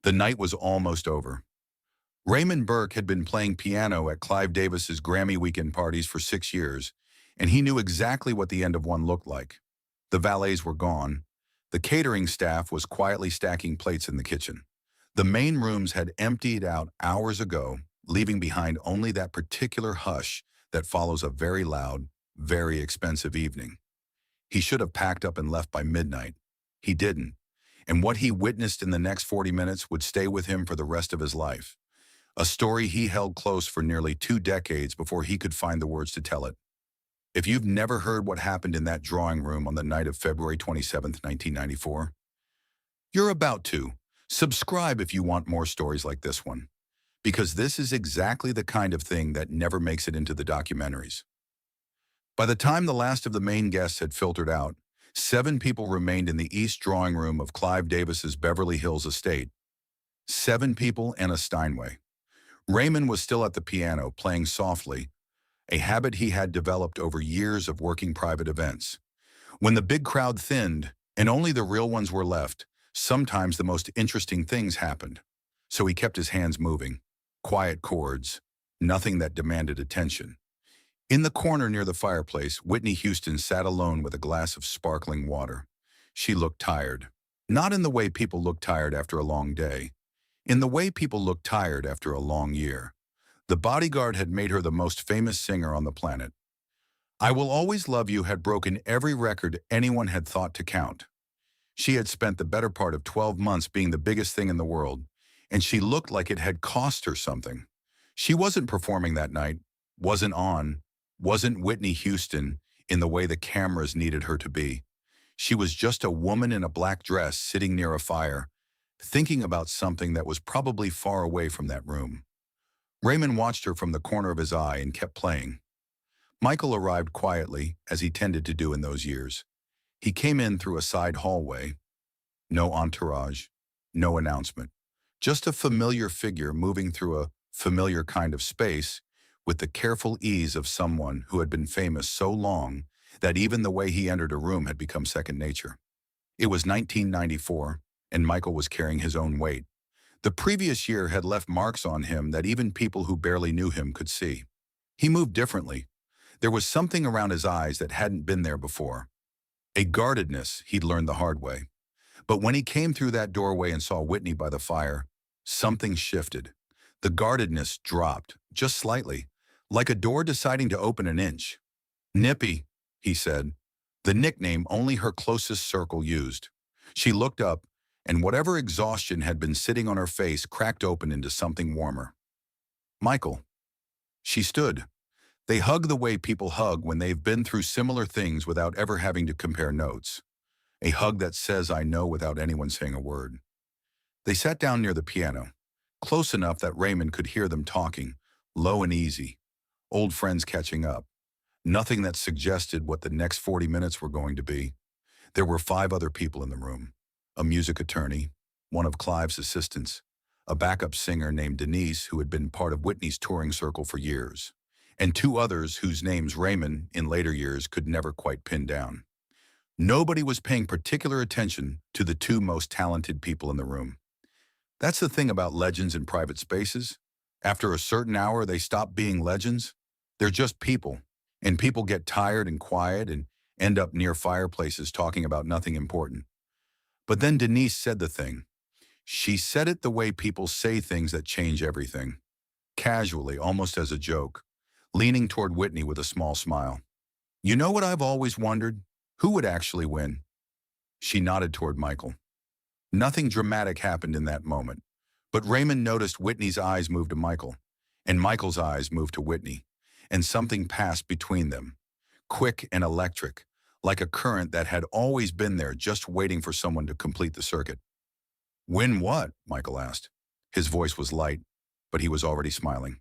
The night was almost over. Raymond Burke had been playing piano at Clive Davis's Grammy weekend parties for 6 years, and he knew exactly what the end of one looked like. The valets were gone. The catering staff was quietly stacking plates in the kitchen. The main rooms had emptied out hours ago, leaving behind only that particular hush that follows a very loud, very expensive evening. He should have packed up and left by midnight. He didn't. And what he witnessed in the next 40 minutes would stay with him for the rest of his life. A story he held close for nearly 2 decades before he could find the words to tell it. If you've never heard what happened in that drawing room on the night of February 27th, 1994, you're about to. Subscribe if you want more stories like this one, because this is exactly the kind of thing that never makes it into the documentaries. By the time the last of the main guests had filtered out, 7 people remained in the east drawing room of Clive Davis's Beverly Hills estate. 7 people and a Steinway. Raymond was still at the piano, playing softly, a habit he had developed over years of working private events. When the big crowd thinned and only the real ones were left, sometimes the most interesting things happened. So he kept his hands moving. Quiet chords, nothing that demanded attention. In the corner near the fireplace, Whitney Houston sat alone with a glass of sparkling water. She looked tired. Not in the way people look tired after a long day. In the way people look tired after a long year. The Bodyguard had made her the most famous singer on the planet. I Will Always Love You had broken every record anyone had thought to count. She had spent the better part of 12 months being the biggest thing in the world, and she looked like it had cost her something. She wasn't performing that night, wasn't Whitney Houston in the way the cameras needed her to be. She was just a woman in a black dress sitting near a fire, thinking about something that was probably far away from that room. Raymond watched her from the corner of his eye and kept playing. Michael arrived quietly, as he tended to do in those years. He came in through a side hallway. No entourage, no announcement. Just a familiar figure moving through a familiar kind of space with the careful ease of someone who had been famous so long that even the way he entered a room had become second nature. It was 1994, and Michael was carrying his own weight. The previous year had left marks on him that even people who barely knew him could see. He moved differently. There was something around his eyes that hadn't been there before. A guardedness he'd learned the hard way. But when he came through that doorway and saw Whitney by the fire, something shifted. The guardedness dropped, just slightly, like a door deciding to open an inch. "Nippy," he said, the nickname only her closest circle used. She looked up, and whatever exhaustion had been sitting on her face cracked open into something warmer. "Michael." She stood. They hug the way people hug when they've been through similar things without ever having to compare notes. A hug that says "I know" without anyone saying a word. They sat down near the piano, close enough that Raymond could hear them talking, low and easy. Old friends catching up. Nothing that suggested what the next 40 minutes were going to be. There were 5 other people in the room. A music attorney, one of Clive's assistants, a backup singer named Denise who had been part of Whitney's touring circle for years, and 2 others whose names Raymond, in later years, could never quite pin down. Nobody was paying particular attention to the 2 most talented people in the room. That's the thing about legends in private spaces. After a certain hour, they stop being legends. They're just people, and people get tired and quiet and end up near fireplaces talking about nothing important. But then Denise said the thing. She said it the way people say things that change everything. Casually, almost as a joke, leaning toward Whitney with a small smile. "You know what I've always wondered? Who would actually win?" She nodded toward Michael. Nothing dramatic happened in that moment, but Raymond noticed Whitney's eyes move to Michael, and Michael's eyes moved to Whitney, and something passed between them, quick and electric, like a current that had always been there just waiting for someone to complete the circuit. "Win what?" Michael asked. His voice was light, but he was already smiling.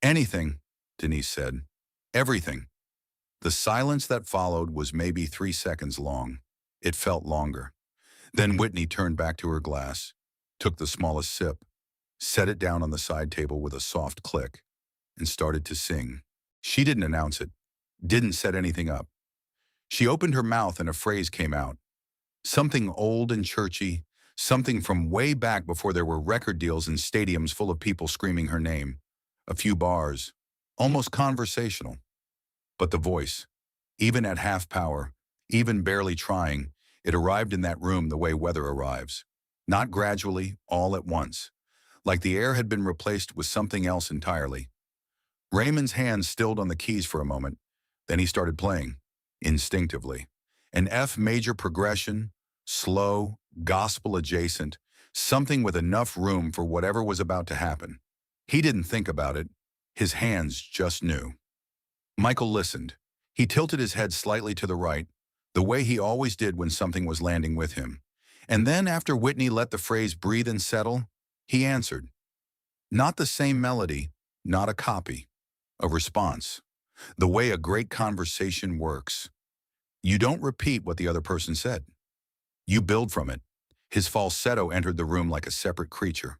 "Anything," Denise said. "Everything." The silence that followed was maybe 3 seconds long. It felt longer. Then Whitney turned back to her glass, took the smallest sip, set it down on the side table with a soft click, and started to sing. She didn't announce it, didn't set anything up. She opened her mouth and a phrase came out. Something old and churchy, Something from way back before there were record deals and stadiums full of people screaming her name. A few bars. Almost conversational. But the voice, even at half power, even barely trying, it arrived in that room the way weather arrives. Not gradually, all at once. Like the air had been replaced with something else entirely. Raymond's hands stilled on the keys for a moment. Then he started playing, instinctively. An F major progression, slow, gospel adjacent, something with enough room for whatever was about to happen. He didn't think about it. His hands just knew. Michael listened. He tilted his head slightly to the right, the way he always did when something was landing with him. And then after Whitney let the phrase breathe and settle, he answered. Not the same melody, not a copy. A response. The way a great conversation works. You don't repeat what the other person said. You build from it. His falsetto entered the room like a separate creature.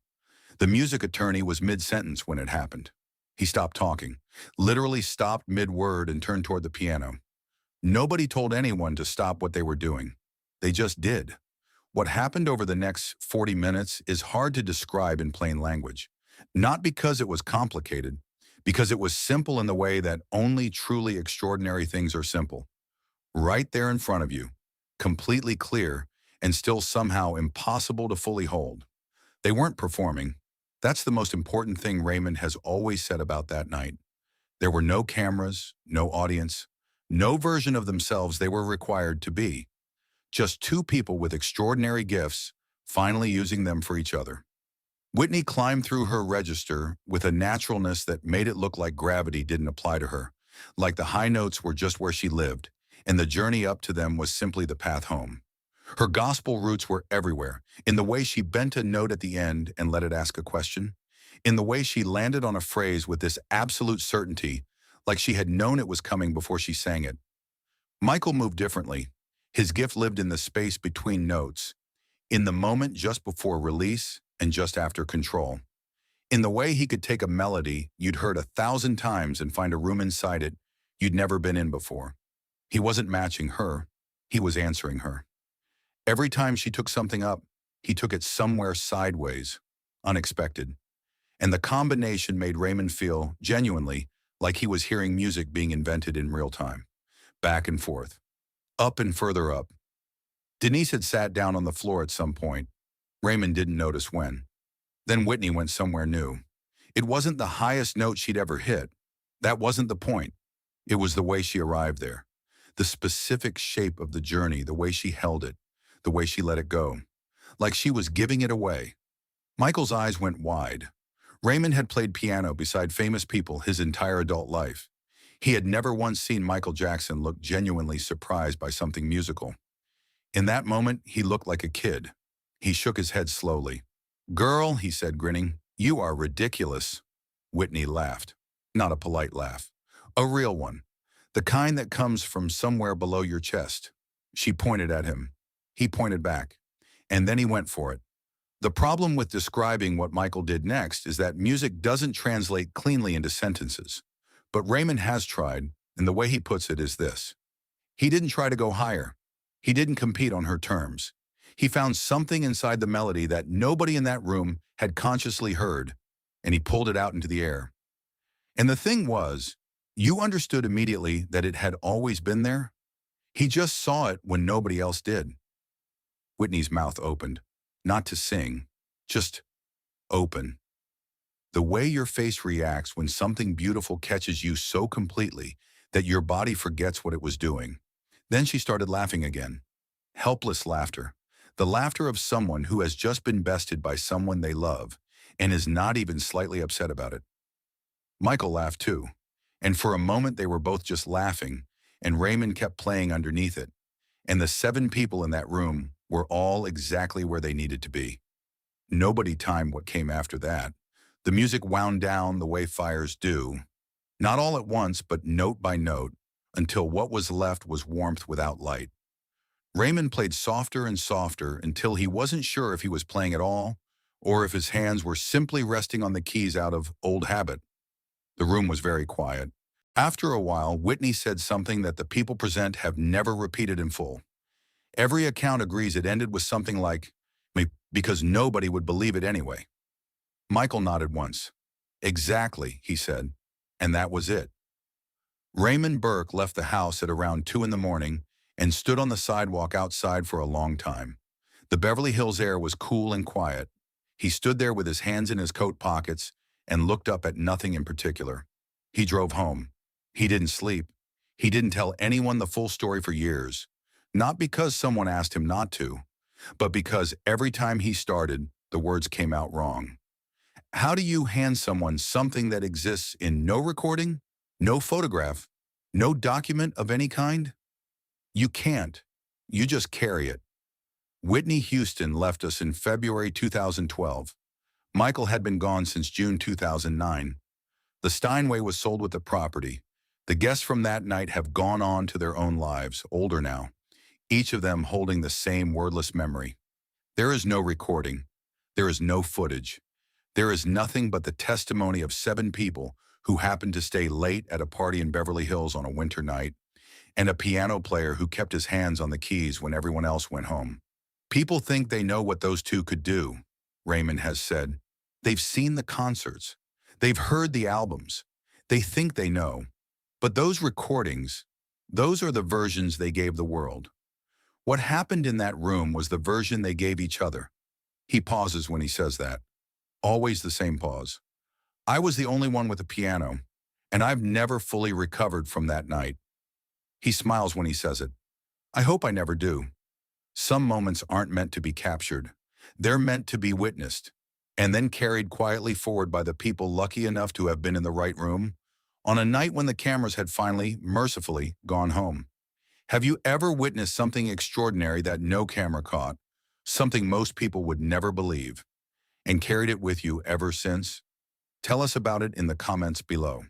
The music attorney was mid-sentence when it happened. He stopped talking, literally stopped mid-word and turned toward the piano. Nobody told anyone to stop what they were doing. They just did. What happened over the next 40 minutes is hard to describe in plain language. Not because it was complicated, because it was simple in the way that only truly extraordinary things are simple. Right there in front of you, completely clear, and still somehow impossible to fully hold. They weren't performing. That's the most important thing Raymond has always said about that night. There were no cameras, no audience, no version of themselves they were required to be. Just two people with extraordinary gifts, finally using them for each other. Whitney climbed through her register with a naturalness that made it look like gravity didn't apply to her, like the high notes were just where she lived, and the journey up to them was simply the path home. Her gospel roots were everywhere, in the way she bent a note at the end and let it ask a question, in the way she landed on a phrase with this absolute certainty, like she had known it was coming before she sang it. Michael moved differently. His gift lived in the space between notes, in the moment just before release and just after control. In the way he could take a melody you'd heard 1,000 times and find a room inside it you'd never been in before. He wasn't matching her, he was answering her. Every time she took something up, he took it somewhere sideways, unexpected. And the combination made Raymond feel, genuinely, like he was hearing music being invented in real time. Back and forth. Up and further up. Denise had sat down on the floor at some point. Raymond didn't notice when. Then Whitney went somewhere new. It wasn't the highest note she'd ever hit. That wasn't the point. It was the way she arrived there. The specific shape of the journey, the way she held it, the way she let it go. Like she was giving it away. Michael's eyes went wide. Raymond had played piano beside famous people his entire adult life. He had never once seen Michael Jackson look genuinely surprised by something musical. In that moment, he looked like a kid. He shook his head slowly. "Girl," he said, grinning, "you are ridiculous." Whitney laughed. Not a polite laugh. A real one. The kind that comes from somewhere below your chest. She pointed at him. He pointed back. And then he went for it. The problem with describing what Michael did next is that music doesn't translate cleanly into sentences. But Raymond has tried, and the way he puts it is this. He didn't try to go higher. He didn't compete on her terms. He found something inside the melody that nobody in that room had consciously heard, and he pulled it out into the air. And the thing was, you understood immediately that it had always been there. He just saw it when nobody else did. Whitney's mouth opened, not to sing, just open. The way your face reacts when something beautiful catches you so completely that your body forgets what it was doing. Then she started laughing again. Helpless laughter. The laughter of someone who has just been bested by someone they love and is not even slightly upset about it. Michael laughed too, and for a moment they were both just laughing, and Raymond kept playing underneath it, and the 7 people in that room were all exactly where they needed to be. Nobody timed what came after that. The music wound down the way fires do, not all at once, but note by note, until what was left was warmth without light. Raymond played softer and softer until he wasn't sure if he was playing at all, or if his hands were simply resting on the keys out of old habit. The room was very quiet. After a while, Whitney said something that the people present have never repeated in full. Every account agrees it ended with something like, "Me because nobody would believe it anyway. Michael nodded once. Exactly, he said, and that was it. Raymond Burke left the house at around 2 in the morning and stood on the sidewalk outside for a long time. The Beverly Hills air was cool and quiet. He stood there with his hands in his coat pockets and looked up at nothing in particular. He drove home. He didn't sleep. He didn't tell anyone the full story for years. Not because someone asked him not to, but because every time he started, the words came out wrong. How do you hand someone something that exists in no recording, no photograph, no document of any kind? You can't. You just carry it. Whitney Houston left us in February 2012. Michael had been gone since June 2009. The Steinway was sold with the property. The guests from that night have gone on to their own lives, older now, each of them holding the same wordless memory. There is no recording. There is no footage. There is nothing but the testimony of 7 people who happened to stay late at a party in Beverly Hills on a winter night, and a piano player who kept his hands on the keys when everyone else went home. People think they know what those two could do, Raymond has said. They've seen the concerts. They've heard the albums. They think they know. But those recordings, those are the versions they gave the world. What happened in that room was the version they gave each other. He pauses when he says that. Always the same pause. I was the only one with a piano, and I've never fully recovered from that night. He smiles when he says it. I hope I never do. Some moments aren't meant to be captured. They're meant to be witnessed, and then carried quietly forward by the people lucky enough to have been in the right room, on a night when the cameras had finally, mercifully, gone home. Have you ever witnessed something extraordinary that no camera caught, something most people would never believe, and carried it with you ever since? Tell us about it in the comments below.